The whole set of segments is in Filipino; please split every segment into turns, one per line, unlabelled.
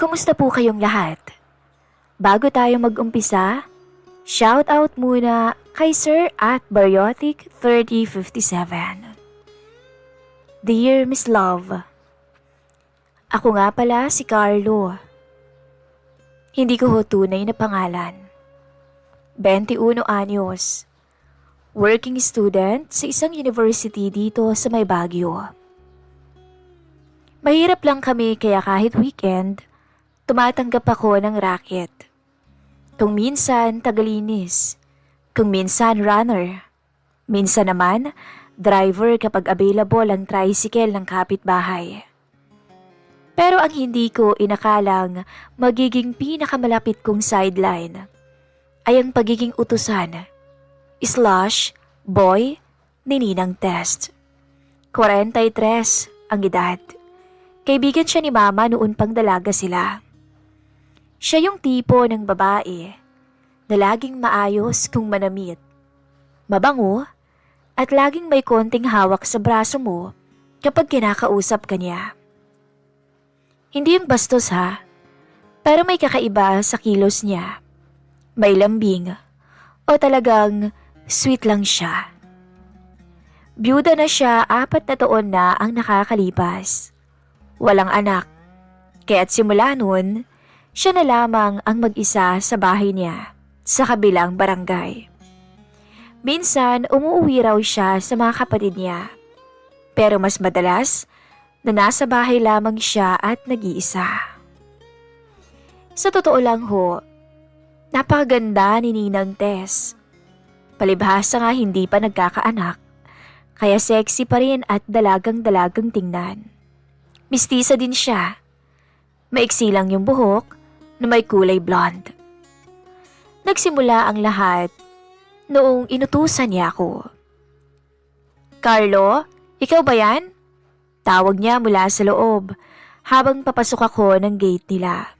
Kumusta po kayong lahat? Bago tayo mag-umpisa, shout out muna kay Sir at Bariotic 3057. Dear Miss Love, ako nga pala si Carlo. Hindi ko ho tunay na pangalan. 21 anyos. Working student sa isang university dito sa may Baguio. Mahirap lang kami kaya kahit weekend, tumatanggap ako ng racket. Kung minsan tagalinis, kung minsan runner, minsan naman driver kapag available ang tricycle ng kapitbahay. Pero ang hindi ko inakalang magiging pinakamalapit kong sideline ay ang pagiging utusan / boy ni Ninang Test. 43 ang edad. Kaibigan siya ni Mama noon pang dalaga sila. Siya yung tipo ng babae na laging maayos kung manamit, mabango at laging may konting hawak sa braso mo kapag kinakausap ka niya. Hindi yung bastos ha, pero may kakaiba sa kilos niya. May lambing o talagang sweet lang siya. Byuda na siya 4 na taon na ang nakakalipas. Walang anak, kaya't simula nun, siya na lamang ang mag-isa sa bahay niya sa kabilang barangay. Minsan umuwi raw siya sa mga kapatid niya, pero mas madalas na nasa bahay lamang siya at nag-iisa. Sa totoo lang ho, napakaganda ni Ninang Tess. Palibhasa nga hindi pa nagkakaanak, kaya sexy pa rin at dalagang-dalagang tingnan. Mistisa din siya. Maiksi lang yung buhok na may kulay blonde. Nagsimula ang lahat noong inutusan niya ako. Carlo, ikaw ba yan? Tawag niya mula sa loob habang papasok ako ng gate nila.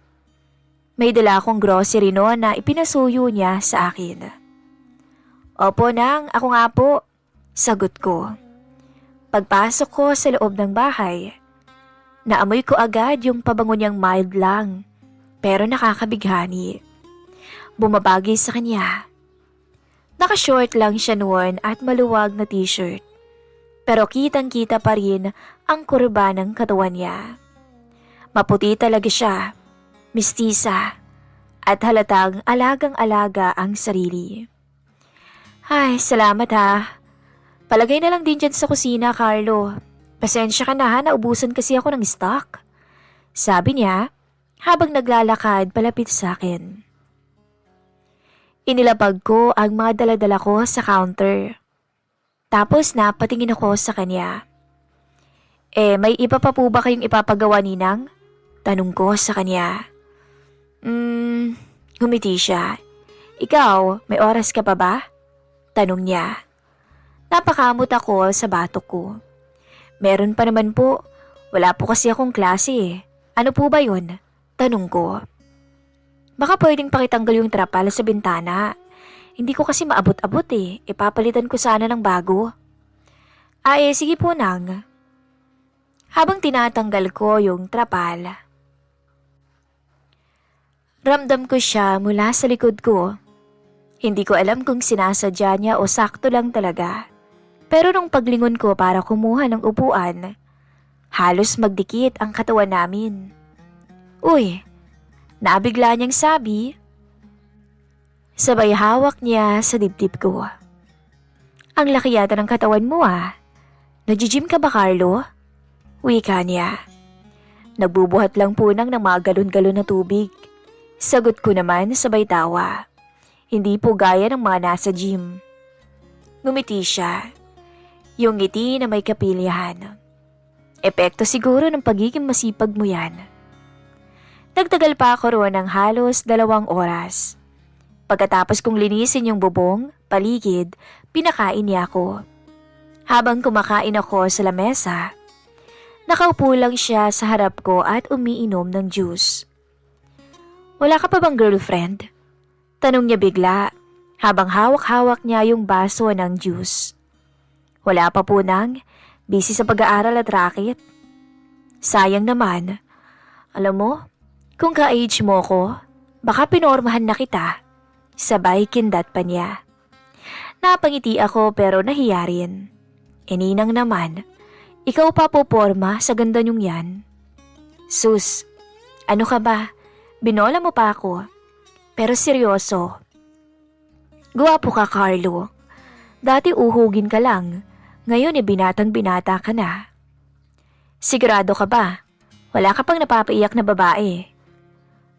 May dala akong grocery noon na ipinasuyo niya sa akin. Opo nang, ako nga po. Sagot ko. Pagpasok ko sa loob ng bahay, naamoy ko agad yung pabango niyang mild lang, pero nakakabighani. Bumabagay sa kanya. Naka-short lang siya noon at maluwag na t-shirt, pero kitang-kita pa rin ang kurba ng katawan niya. Maputi talaga siya, mistisa, at halatang alagang-alaga ang sarili. Ay, salamat ha. Palagay na lang din dyan sa kusina, Carlo. Pasensya ka na ha, naubusan kasi ako ng stock. Sabi niya habang naglalakad palapit sa akin. Inilapag ko ang mga daladala ko sa counter. Tapos napatingin ako sa kanya. May iba pa po ba kayong ipapagawa, Ninang? Tanong ko sa kanya. Humiti siya. Ikaw, may oras ka pa ba? Tanong niya. Napakamot ako sa batok ko. Meron pa naman po. Wala po kasi akong klase eh. Ano po ba yun? Tanong ko. Baka pwedeng pakitanggal yung trapal sa bintana. Hindi ko kasi maabot-abot eh. Ipapalitan ko sana ng bago. Sige po nang. Habang tinatanggal ko yung trapal, ramdam ko siya mula sa likod ko. Hindi ko alam kung sinasadya niya o sakto lang talaga. Pero nung paglingon ko para kumuha ng upuan, halos magdikit ang katawan namin. Uy, nabigla niyang sabi. Sabay hawak niya sa dibdib ko. Ang laki yata ng katawan mo ah. Nag-gym ka ba, Carlo? Wika niya. Nagbubuhat lang po ng mga galon-galon na tubig. Sagot ko naman sabay tawa. Hindi po gaya ng mga nasa gym. Ngumiti siya. Yung ngiti na may kapilihan. Epekto siguro ng pagiging masipag mo yan. Nagtagal pa ako roon ng halos 2 oras. Pagkatapos kong linisin yung bubong, paligid, pinakain niya ako. Habang kumakain ako sa lamesa, nakaupo lang siya sa harap ko at umiinom ng juice. Wala ka pa bang girlfriend? Tanong niya bigla habang hawak-hawak niya yung baso ng juice. Wala pa po nang, busy sa pag-aaral at racket. Sayang naman. Alam mo, Kung ka-age mo ko, baka pinormahan na kita. Sabay kindat pa niya. Napangiti ako pero nahiya rin. Ninang naman, ikaw pa poporma sa ganda niyong yan. Sus, ano ka ba? Binola mo pa ako. Pero seryoso. Guwapo ka, Carlo. Dati uhugin ka lang. Ngayon binatang binata ka na. Sigurado ka ba? Wala ka pang napapaiyak na babae.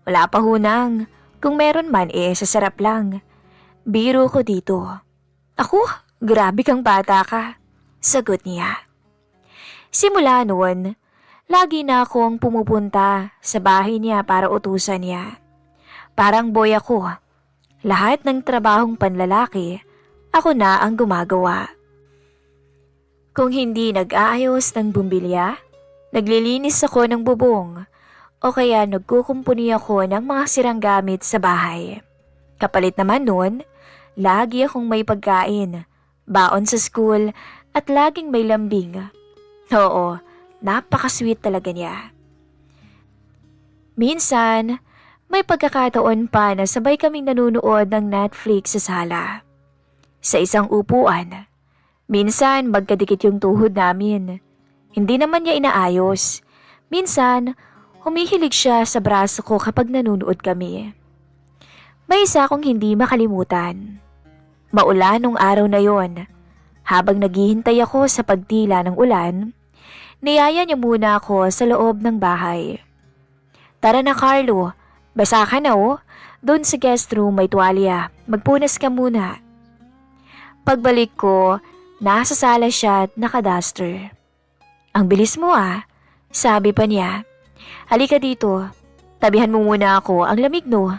Wala pa hunang. Kung meron man sasarap lang. Biro ko dito. Ako, grabe kang bata ka. Sagot niya. Simula noon, lagi na akong pumupunta sa bahay niya para utusan niya. Parang boy ako. Lahat ng trabahong panlalaki, ako na ang gumagawa. Kung hindi nag-aayos ng bumbilya, naglilinis ako ng bubong o kaya nagkukumpuni ako ng mga sirang gamit sa bahay. Kapalit naman nun, lagi akong may pagkain, baon sa school at laging may lambing. Oo, napaka-sweet talaga niya. Minsan, may pagkakataon pa na sabay kaming nanunood ng Netflix sa sala. Sa isang upuan. Minsan magkadikit yung tuhod namin. Hindi naman niya inaayos. Minsan, humihilig siya sa braso ko kapag nanunood kami. May isa akong hindi makalimutan. Maulan nung araw na yon. Habang naghihintay ako sa pagtila ng ulan, niyaya niya muna ako sa loob ng bahay. Tara na, Carlo, basa ka na oh. Doon sa guest room may tuwalya. Magpunas ka muna. Pagbalik ko, nasa sala siya at nakaduster. Ang bilis mo sabi pa niya. Halika dito, tabihan mo muna ako, ang lamig no.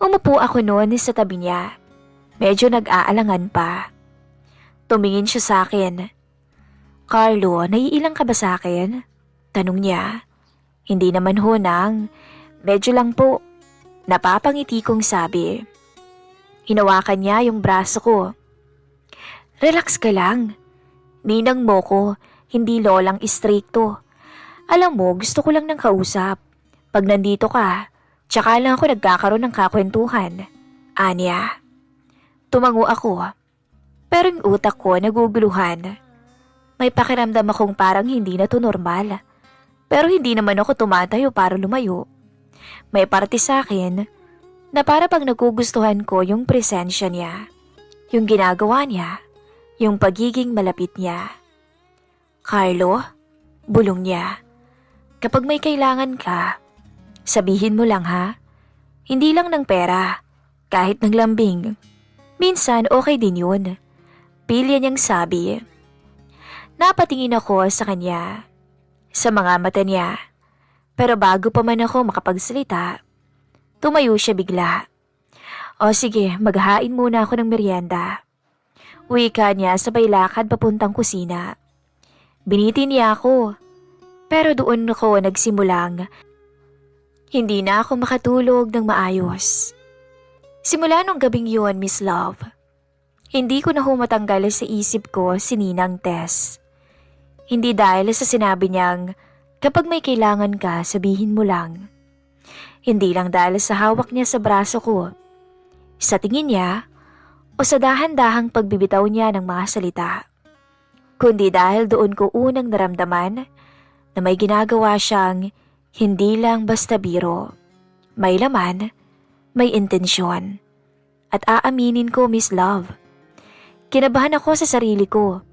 Umupo ako noon sa tabi niya. Medyo nag-aalangan pa. Tumingin siya sa akin. Carlo, naiilang ka ba sa akin? Tanong niya. Hindi naman ho nang. Medyo lang po. Napapangiti kong sabi. Hinawakan niya yung braso ko. Relax ka lang. Ninang mo ko, hindi lolang istrikto. Alam mo, gusto ko lang ng kausap. Pag nandito ka, tsaka lang ako nagkakaroon ng kakwentuhan. Anya. Tumango ako. Pero yung utak ko naguguluhan. May pakiramdam akong parang hindi na to normal. Pero hindi naman ako tumatayo para lumayo. May parte sa akin na para pag nagugustuhan ko yung presensya niya. Yung ginagawa niya. Yung pagiging malapit niya. Carlo, bulong niya. Kapag may kailangan ka, sabihin mo lang ha. Hindi lang ng pera, kahit ng lambing. Minsan okay din yun. Pilya niyang sabi. Napatingin ako sa kanya, sa mga mata niya. Pero bago pa man ako makapagsalita, tumayo siya bigla. O sige, maghain muna ako ng merienda. Wika niya sabay lakad papuntang kusina. Biniti niya ako, pero doon ako nagsimulang. Hindi na ako makatulog ng maayos. Simula nung gabing yun, Miss Love, hindi ko na humatanggal sa isip ko si Ninang Tess. Hindi dahil sa sinabi niyang, kapag may kailangan ka, sabihin mo lang. Hindi lang dahil sa hawak niya sa braso ko. Sa tingin niya, o sa dahan-dahang pagbibitaw niya ng mga salita. Kundi dahil doon ko unang naramdaman na may ginagawa siyang hindi lang basta biro. May laman, may intensyon. At aaminin ko, Miss Love, kinabahan ako sa sarili ko.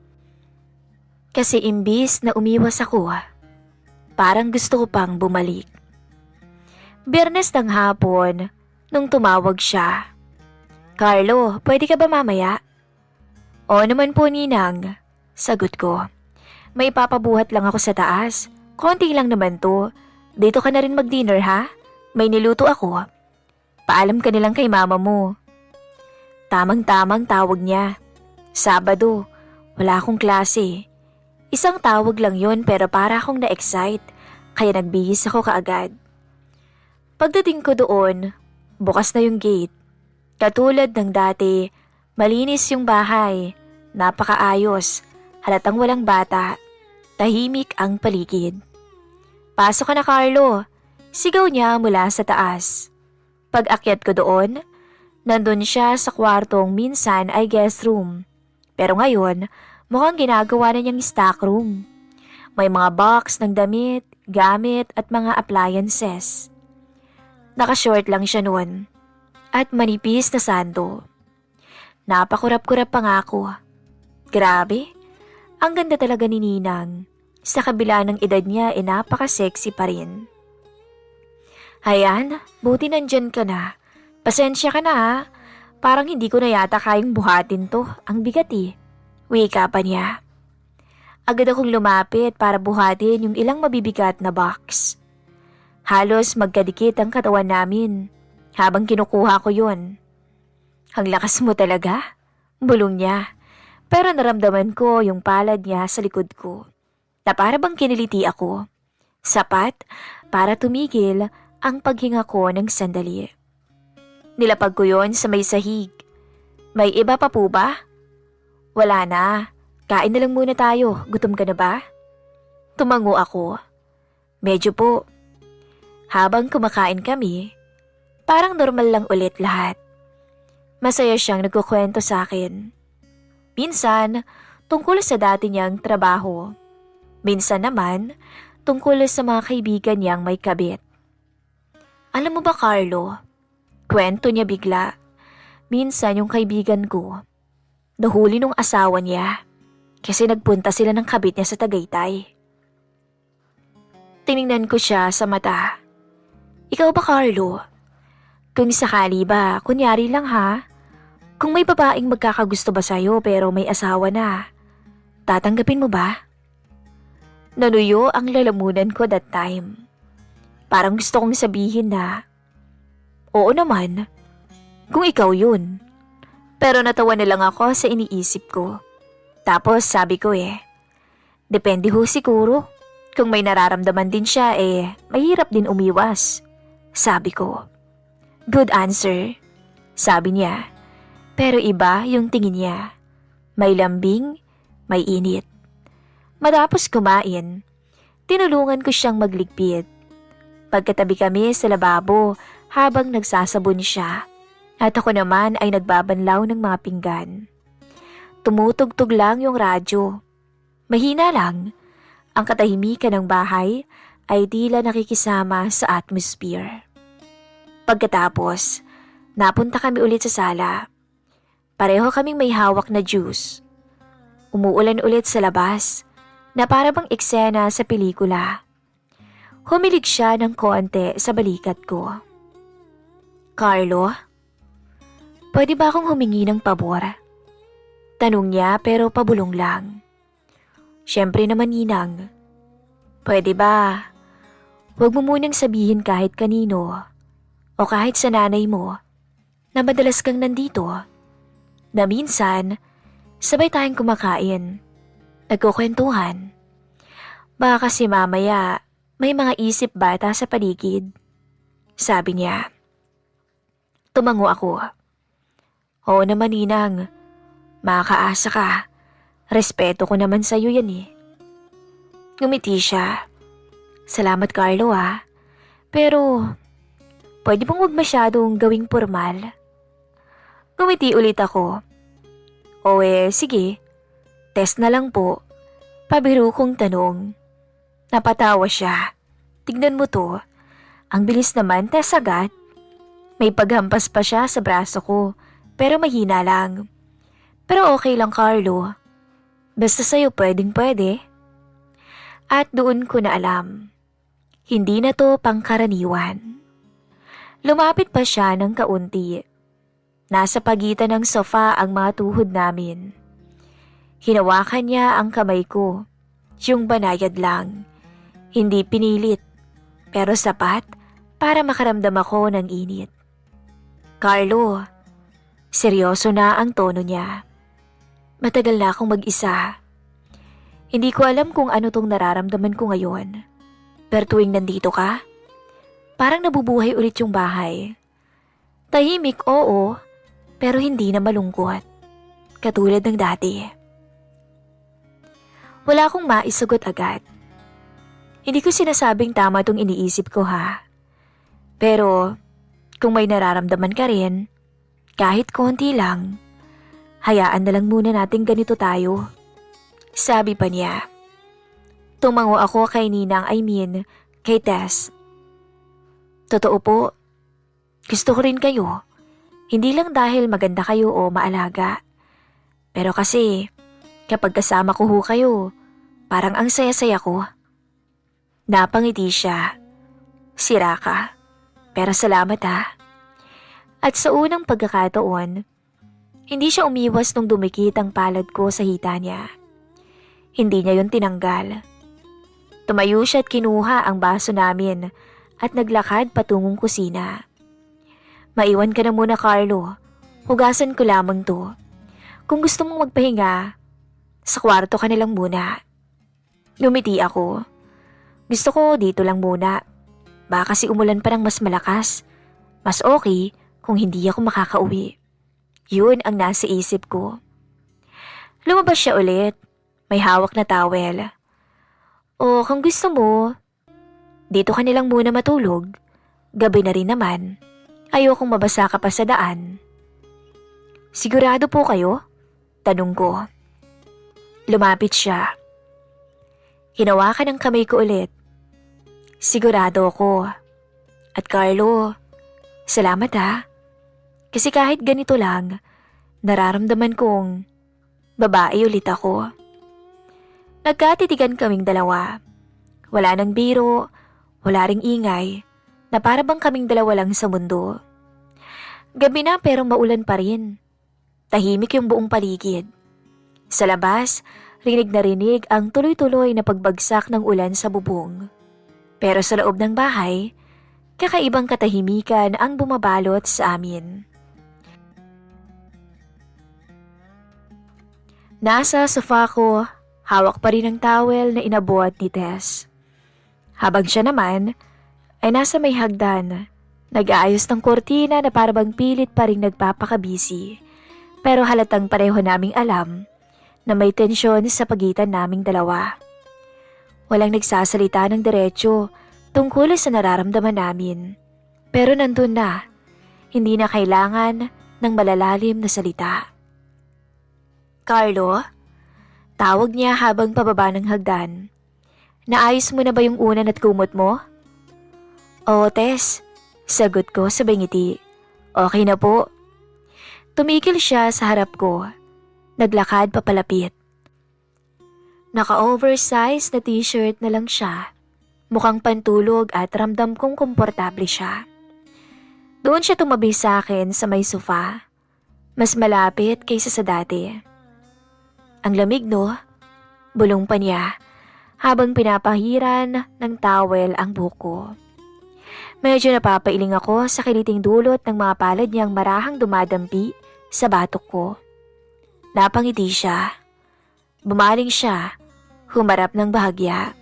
Kasi imbis na umiwas ako, parang gusto ko pang bumalik. Biyernes ng hapon, nung tumawag siya. Carlo, pwede ka ba mamaya? Oo naman po, Ninang. Sagot ko. May papabuhat lang ako sa taas. Konti lang naman to. Dito ka na rin mag-dinner ha? May niluto ako. Paalam ka nilang kay mama mo. Tamang-tamang tawag niya. Sabado, wala akong klase. Isang tawag lang yon pero para akong na-excite. Kaya nagbihis ako kaagad. Pagdating ko doon, bukas na yung gate. Katulad ng dati, malinis yung bahay, napakaayos, halatang walang bata, tahimik ang paligid. Pasok ka na, Carlo. Sigaw niya mula sa taas. Pag-akyat ko doon, nandun siya sa kwartong minsan ay guest room. Pero ngayon, mukhang ginagawa na niyang stock room. May mga box ng damit, gamit at mga appliances. Nakashort lang siya noon at manipis na sando. Napakurap-kurap pa nga ako. Grabe, ang ganda talaga ni Ninang. Sa kabila ng edad niya napaka-sexy pa rin. Hayan, buti nandyan ka na. Pasensya ka na ha. Parang hindi ko na yata kayang buhatin to. Ang bigat eh. Wika pa niya. Agad akong lumapit para buhatin yung ilang mabibigat na box. Halos magkadikit ang katawan namin habang kinukuha ko yun. Ang lakas mo talaga, bulong niya. Pero naramdaman ko yung palad niya sa likod ko na para bang kiniliti ako. Sapat para tumigil ang paghinga ko ng sandali. Nilapag ko yon sa may sahig. May iba pa po ba? Wala na. Kain na lang muna tayo. Gutom ka na ba? Tumango ako. Medyo po. Habang kumakain kami, parang normal lang ulit lahat. Masaya siyang nagkukwento sa akin. Minsan, tungkol sa dati niyang trabaho. Minsan naman, tungkol sa mga kaibigan niyang may kabit. Alam mo ba, Carlo? Kwento niya bigla. Minsan yung kaibigan ko, nahuli nung asawa niya kasi nagpunta sila ng kabit niya sa Tagaytay. Tiningnan ko siya sa mata. Ikaw ba, Carlo? Kung sakali ba, kunyari lang ha, kung may babaeng magkakagusto ba sa'yo pero may asawa na, tatanggapin mo ba? Nanuyo ang lalamunan ko that time. Parang gusto kong sabihin na, oo naman, kung ikaw yun. Pero natawa na lang ako sa iniisip ko. Tapos sabi ko depende ho siguro. Kung may nararamdaman din siya mahirap din umiwas. Sabi ko. Good answer, sabi niya. Pero iba yung tingin niya. May lambing, may init. Matapos kumain, tinulungan ko siyang magligpit. Pagkatabi kami sa lababo habang nagsasabon siya. At ako naman ay nagbabanlaw ng mga pinggan. Tumutugtog lang yung radyo. Mahina lang. Ang katahimikan ng bahay ay tila nakikisama sa atmosphere. Pagkatapos, napunta kami ulit sa sala. Pareho kaming may hawak na juice. Umuulan ulit sa labas na para bang eksena sa pelikula. Humilig siya ng konti sa balikat ko. Carlo, pwede ba akong humingi ng pabor? Tanong niya pero pabulong lang. Siyempre naman, Ninang. Pwede ba? Huwag mo munang sabihin kahit kanino o kahit sa nanay mo na madalas kang nandito. Na minsan, sabay tayong kumakain, nagkukwentuhan. Baka kasi mamaya may mga isip bata sa paligid. Sabi niya. Tumango ako. Oo naman, Ninang. Makakaasa ka. Respeto ko naman sa'yo yan Ngumiti siya. Salamat, Carlo Pero, pwede bang huwag masyadong gawing formal? Ngumiti ulit ako. O sige. Test na lang po. Pabiro kong tanong. Napatawa siya. Tignan mo to. Ang bilis naman, test agad. May paghampas pa siya sa braso ko, pero mahina lang. Pero okay lang, Carlo. Basta sa'yo pwedeng pwede. At doon ko na alam. Hindi na to pangkaraniwan. Lumapit pa siya ng kaunti. Nasa pagitan ng sofa ang mga tuhod namin. Hinawakan niya ang kamay ko. Yung banayad lang. Hindi pinilit. Pero sapat para makaramdam ako ng init. Carlo, seryoso na ang tono niya. Matagal na akong mag-isa. Hindi ko alam kung ano tong nararamdaman ko ngayon. Pero tuwing nandito ka, parang nabubuhay ulit yung bahay. Tahimik, oo, pero hindi na malungkot. Katulad ng dati. Wala akong maisagot agad. Hindi ko sinasabing tama tong iniisip ko Pero kung may nararamdaman ka rin, kahit konti lang, hayaan na lang muna natin ganito tayo. Sabi pa niya. Tumango ako kay Ninang, kay Tess. Totoo po, gusto ko rin kayo. Hindi lang dahil maganda kayo o maalaga. Pero kasi, kapag kasama ko ho kayo, parang ang saya-saya ko. Napangiti siya. Sira ka. Pero salamat ha. At sa unang pagkakataon, hindi siya umiwas nung dumikit ang palad ko sa hita niya. Hindi niya yun tinanggal. Tumayo siya at kinuha ang baso namin at naglakad patungong kusina. Maiwan ka na muna, Carlo. Hugasan ko lamang to. Kung gusto mong magpahinga, sa kwarto ka na lang muna. Ngumiti ako. Gusto ko dito lang muna. Baka kasi umulan pa ng mas malakas. Mas okay kung hindi ako makakauwi. Yun ang nasa isip ko. Lumabas siya ulit. May hawak na towel. O kung gusto mo, dito ka nilang muna matulog. Gabi na rin naman. Ayokong mabasa ka pa sa daan. Sigurado po kayo? Tanong ko. Lumapit siya. Hinawakan ang kamay ko ulit. Sigurado ako. At Carlo, salamat ha. Kasi kahit ganito lang, nararamdaman kong babae ulit ako. Nagkatitigan kaming dalawa. Wala nang biro, wala ring ingay, na para bang kaming dalawa lang sa mundo. Gabi na pero maulan pa rin. Tahimik yung buong paligid. Sa labas, rinig na rinig ang tuloy-tuloy na pagbagsak ng ulan sa bubong. Pero sa loob ng bahay, kakaibang katahimikan ang bumabalot sa amin. Nasa sofa ko, hawak pa rin ang towel na inabot ni Tess. Habang siya naman ay nasa may hagdan, nag-aayos ng kortina na parabang pilit pa rin nagpapakabisi. Pero halatang pareho naming alam na may tensyon sa pagitan naming dalawa. Walang nagsasalita ng diretsyo tungkol sa nararamdaman namin. Pero nandun na, hindi na kailangan ng malalalim na salita. Carlo? Tawag niya habang pababa ng hagdan. Naayos mo na ba yung unan at kumot mo? Oo, Tess. Sagot ko sabay ngiti. Okay na po. Tumigil siya sa harap ko. Naglakad papalapit. Naka-oversize na t-shirt na lang siya. Mukhang pantulog at ramdam kong komportable siya. Doon siya tumabi sa akin sa may sofa. Mas malapit kaysa sa dati. Ang lamig no? Bulong pa niya habang pinapahiran ng towel ang buko. Medyo napapailing ako sa kiliting dulot ng mga palad niyang marahang dumadampi sa batok ko. Napangiti siya. Bumaling siya, humarap ng bahagya.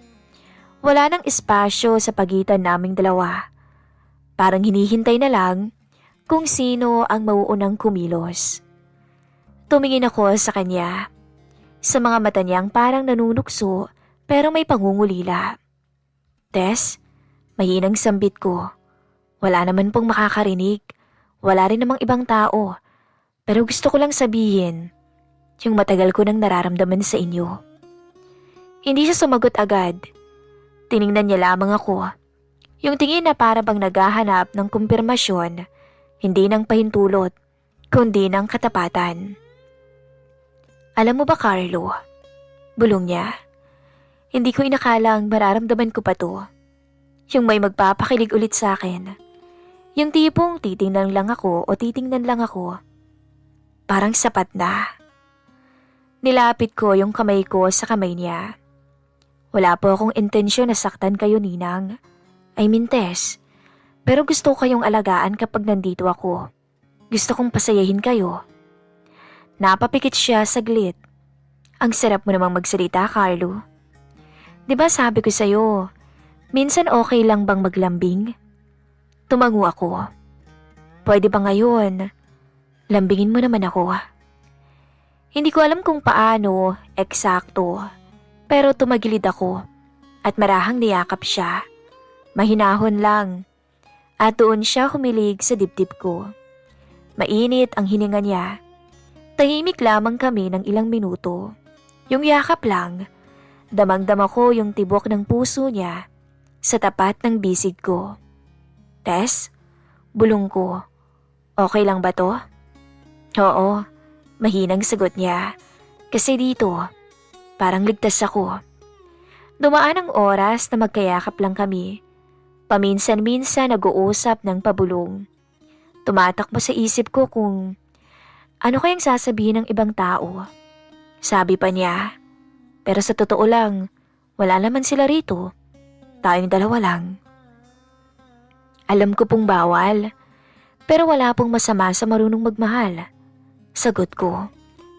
Wala nang espasyo sa pagitan naming dalawa. Parang hinihintay na lang kung sino ang mauunang kumilos. Tumingin ako sa kanya. Sa mga mata niyang parang nanunukso pero may pangungulila. Tess, mahinang sambit ko. Wala naman pong makakarinig. Wala rin namang ibang tao. Pero gusto ko lang sabihin, yung matagal ko nang nararamdaman sa inyo. Hindi siya sumagot agad. Tiningnan niya lamang ako. Yung tingin na para bang naghahanap ng kumpirmasyon, hindi ng pahintulot, kundi ng katapatan. Alam mo ba, Carlo? Bulong niya. Hindi ko inakalang mararamdaman ko pa to. Yung may magpapakilig ulit sa akin. Yung tipong titingnan lang ako o titingnan lang ako. Parang sapat na. Nilapit ko yung kamay ko sa kamay niya. Wala po akong intensyon na saktan kayo, Ninang. Tess. Pero gusto ko kayong alagaan kapag nandito ako. Gusto kong pasayahin kayo. Napapikit siya saglit. Ang sarap mo namang magsalita, Carlo. 'Di ba sabi ko sa'yo, minsan okay lang bang maglambing? Tumango ako. Pwede ba ngayon? Lambingin mo naman ako. Hindi ko alam kung paano, eksakto. Pero tumagilid ako at marahang niyakap siya. Mahinahon lang. At doon siya humilig sa dibdib ko. Mainit ang hininga niya. Tahimik lamang kami ng ilang minuto. Yung yakap lang, damang-dama ko yung tibok ng puso niya sa tapat ng bisig ko. Tess, bulong ko. Okay lang ba to? Oo, mahinang sagot niya. Kasi dito, parang ligtas ako. Dumaan ang oras na magkayakap lang kami. Paminsan-minsan nag-uusap ng pabulong. Tumatakbo sa isip ko kung ano kayang sasabihin ng ibang tao. Sabi pa niya, pero sa totoo lang, wala naman sila rito. Tayong dalawa lang. Alam ko pong bawal, pero wala pong masama sa marunong magmahal. Sagot ko,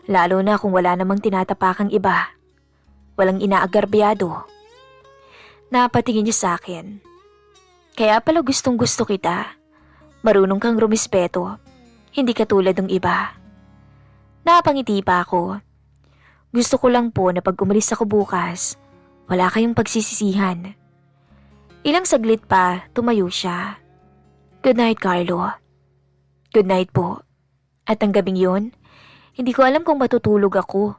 lalo na kung wala namang tinatapakang iba. Walang inaagarbyado. Napatingin niya sa akin. Kaya pala gustong gusto kita. Marunong kang rumispeto. Hindi katulad ng iba. Napangiti pa ako. Gusto ko lang po na pag umalis ako bukas, wala kayong pagsisisihan. Ilang saglit pa, tumayo siya. Good night, Carlo. Good night po. At ang gabing yun, hindi ko alam kung matutulog ako.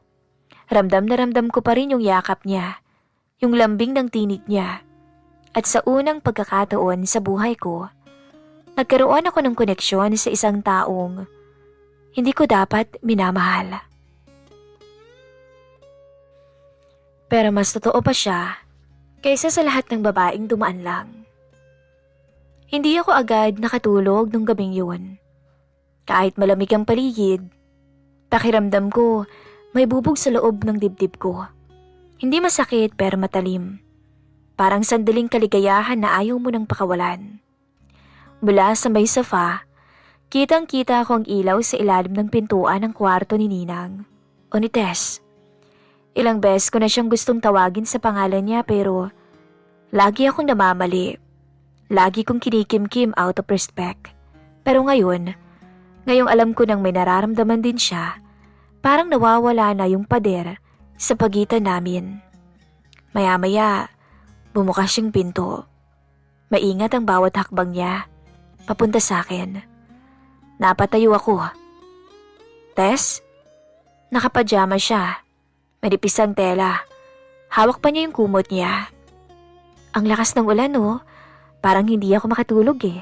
Ramdam na ramdam ko pa rin yung yakap niya, yung lambing ng tinig niya. At sa unang pagkakataon sa buhay ko, nagkaroon ako ng koneksyon sa isang taong hindi ko dapat minamahal. Pero mas totoo pa siya kaysa sa lahat ng babaeng dumaan lang. Hindi ako agad nakatulog nung gabing yun. Kahit malamig ang paligid, pakiramdam ko may bubog sa loob ng dibdib ko. Hindi masakit pero matalim. Parang sandaling kaligayahan na ayaw mo nang pakawalan. Mula sa may sofa, kitang-kita ko ang ilaw sa ilalim ng pintuan ng kwarto ni Ninang o ni Tess. Ilang beses ko na siyang gustong tawagin sa pangalan niya pero lagi akong namamali. Lagi kong kinikimkim out of respect. Pero ngayong alam ko nang may nararamdaman din siya, parang nawawala na yung pader sa pagitan namin. Maya-maya, bumukas yung pinto. Maingat ang bawat hakbang niya, papunta sa akin. Napatayo ako. Tess? Nakapajama siya. Manipis ang tela. Hawak pa niya yung kumot niya. Ang lakas ng ulan oh. Parang hindi ako makatulog eh.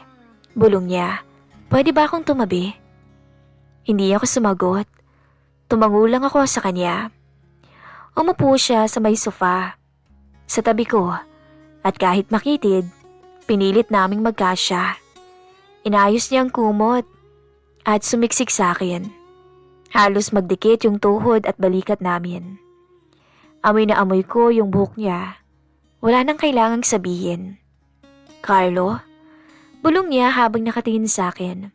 Bulong niya. Pwede ba akong tumabi? Hindi ako sumagot. Tumango lang ako sa kanya. Umupo siya sa may sofa. Sa tabi ko. At kahit makitid, pinilit naming magkasya. Inayos niya ang kumot at sumiksik sa akin. Halos magdikit yung tuhod at balikat namin. Amoy na amoy ko yung buhok niya. Wala nang kailangang sabihin. Carlo? Bulong niya habang nakatingin sa akin.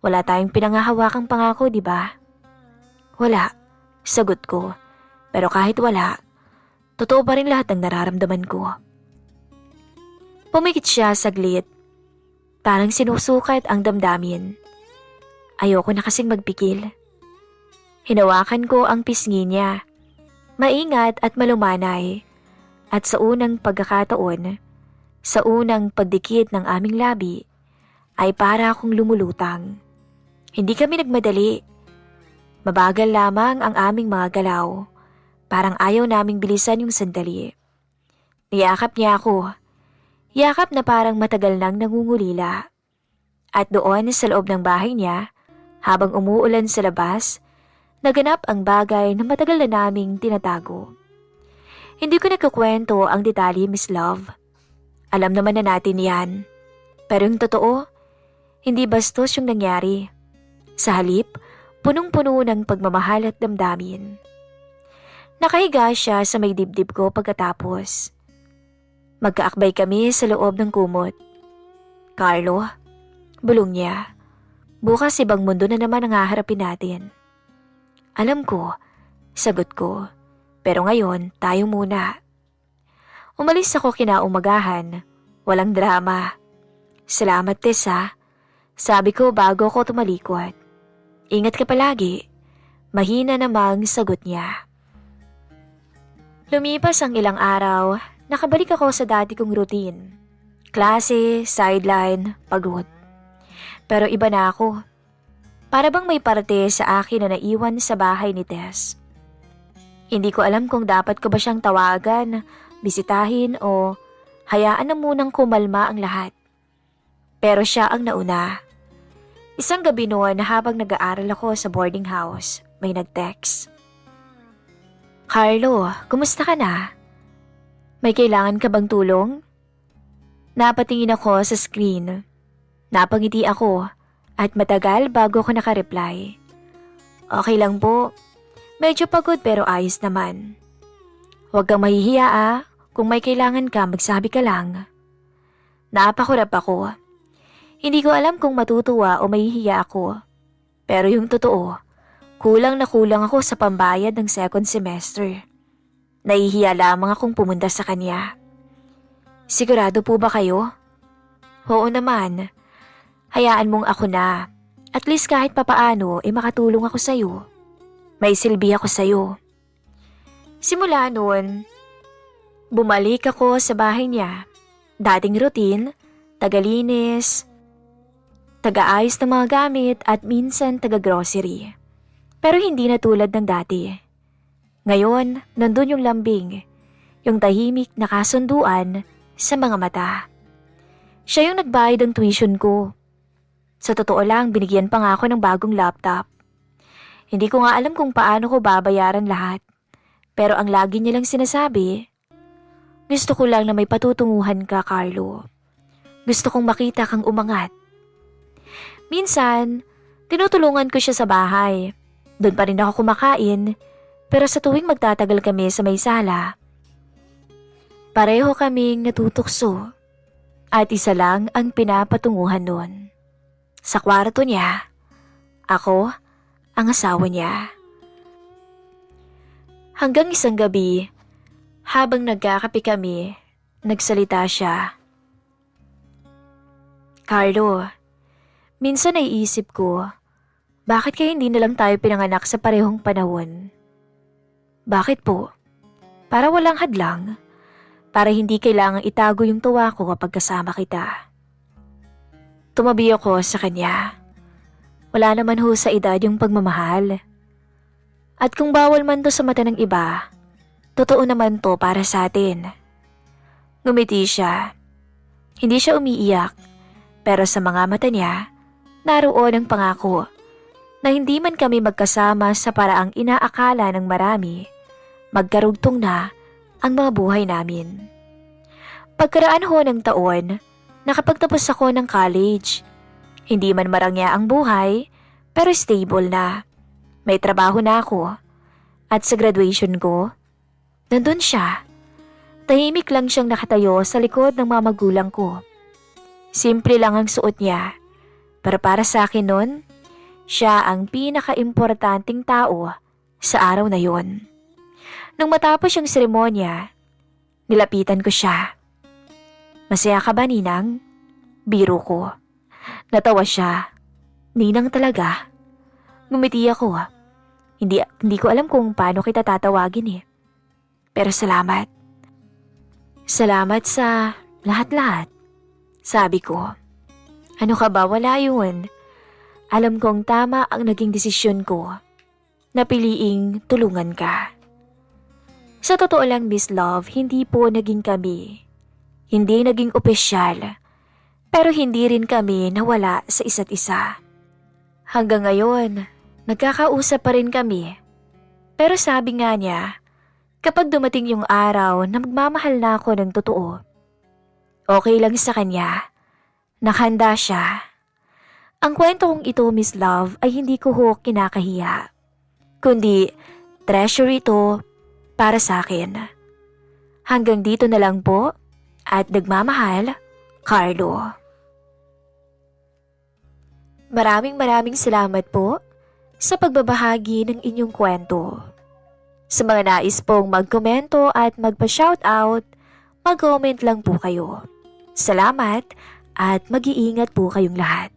Wala tayong pinangahawakang pangako, di ba? Wala, sagot ko. Pero kahit wala, totoo pa rin lahat ng nararamdaman ko. Pumikit siya saglit. Parang sinusukat ang damdamin. Ayoko na kasing magpikil. Hinawakan ko ang pisngi niya. Maingat at malumanay. At sa unang pagkakataon, sa unang pagdikit ng aming labi, ay para akong lumulutang. Hindi kami nagmadali. Mabagal lamang ang aming mga galaw. Parang ayaw naming bilisan yung sandali. Niyakap niya ako. Yakap na parang matagal nang nangungulila. At doon sa loob ng bahay niya, habang umuulan sa labas, naganap ang bagay na matagal na naming tinatago. Hindi ko nagkukwento ang detalye, Miss Love. Alam naman na natin yan. Pero yung totoo, hindi bastos yung nangyari. Sa halip, punong-puno ng pagmamahal at damdamin. Nakahiga siya sa may dibdib ko pagkatapos. Magkaakbay kami sa loob ng kumot. Carlo, bulong niya, bukas ibang mundo na naman ang haharapin natin. Alam ko, sagot ko, pero ngayon tayo muna. Umalis ako kinaumagahan, walang drama. Salamat Tessa, sabi ko bago ako tumalikod. Ingat ka palagi, mahina namang sagot niya. Lumipas ang ilang araw, nakabalik ako sa dati kong routine. Klase, sideline, pagod. Pero iba na ako. Para bang may parte sa akin na naiwan sa bahay ni Tess. Hindi ko alam kung dapat ko ba siyang tawagan, bisitahin o hayaan na munang kumalma ang lahat. Pero siya ang nauna. Isang gabi noon habang nag-aaral ako sa boarding house, may nag-text. Carlo, kumusta ka na? May kailangan ka bang tulong? Napatingin ako sa screen. Napangiti ako at matagal bago ako nakareply. Okay lang po. Medyo pagod pero ayos naman. Huwag kang mahihiya kung may kailangan ka magsabi ka lang. Napakurap ako. Hindi ko alam kung matutuwa o mahihiya ako. Pero yung totoo, kulang na kulang ako sa pambayad ng second semester. Nahihiya lamang akong pumunta sa kanya. Sigurado po ba kayo? Oo naman. Hayaan mong ako na. At least kahit papaano makatulong ako sa'yo. May silbi ako sa'yo. Simula noon, bumalik ako sa bahay niya. Dating routine, tagalinis, tagaayos ng mga gamit at minsan taga-grocery. Pero hindi na tulad ng dati. Ngayon, nandun yung lambing, yung tahimik na kasunduan sa mga mata. Siya yung nagbayad ng tuition ko. Sa totoo lang, binigyan pa nga ako ng bagong laptop. Hindi ko nga alam kung paano ko babayaran lahat. Pero ang lagi niya lang sinasabi, gusto ko lang na may patutunguhan ka, Carlo. Gusto kong makita kang umangat. Minsan, tinutulungan ko siya sa bahay. Doon pa rin ako kumakain, pero sa tuwing magtatagal kami sa may sala, pareho kaming natutukso at isa lang ang pinapatunguhan noon. Sa kwarto niya, ako ang asawa niya. Hanggang isang gabi, habang nagkakape kami, nagsalita siya. Carlo, minsan naiisip ko, bakit kaya hindi na lang tayo pinanganak sa parehong panahon? Bakit po? Para walang hadlang. Para hindi kailangang itago yung tuwa ko kapag kasama kita. Tumabi ako sa kanya. Wala naman ho sa edad yung pagmamahal. At kung bawal man to sa mata ng iba, totoo naman to para sa atin. Ngumiti siya. Hindi siya umiiyak, pero sa mga mata niya, naroon ang pangako na hindi man kami magkasama sa paraang inaakala ng marami, magkarugtong na ang mga buhay namin. Pagkaraan ho ng taon, nakapagtapos ako ng college. Hindi man marangya ang buhay, pero stable na. May trabaho na ako. At sa graduation ko, nandun siya. Tahimik lang siyang nakatayo sa likod ng mga magulang ko. Simple lang ang suot niya. Pero para sa akin nun, siya ang pinaka-importanting tao sa araw na yon. Nung matapos yung seremonya, nilapitan ko siya. Masaya ka ba, Ninang? Biro ko. Natawa siya. Ninang talaga. Ngumiti ako. Hindi ko alam kung paano kita tatawagin eh. Pero salamat. Salamat sa lahat-lahat. Sabi ko. Ano ka ba? Wala yun. Alam kong tama ang naging desisyon ko. Napiliing tulungan ka. Sa totoo lang, Miss Love, hindi po naging kami. Hindi naging opisyal. Pero hindi rin kami nawala sa isa't isa. Hanggang ngayon, nagkakausap pa rin kami. Pero sabi nga niya, kapag dumating yung araw na magmamahal na ako ng totoo, okay lang sa kanya. Nakahanda siya. Ang kwento kong ito, Miss Love, ay hindi ko ho kinakahiya. Kundi, treasure ito para sa akin. Hanggang dito na lang po at nagmamahal, Carlo. Maraming salamat po sa pagbabahagi ng inyong kwento. Sa mga nais pong magkomento at magpa-shoutout, mag-comment lang po kayo. Salamat at mag-iingat po kayong lahat.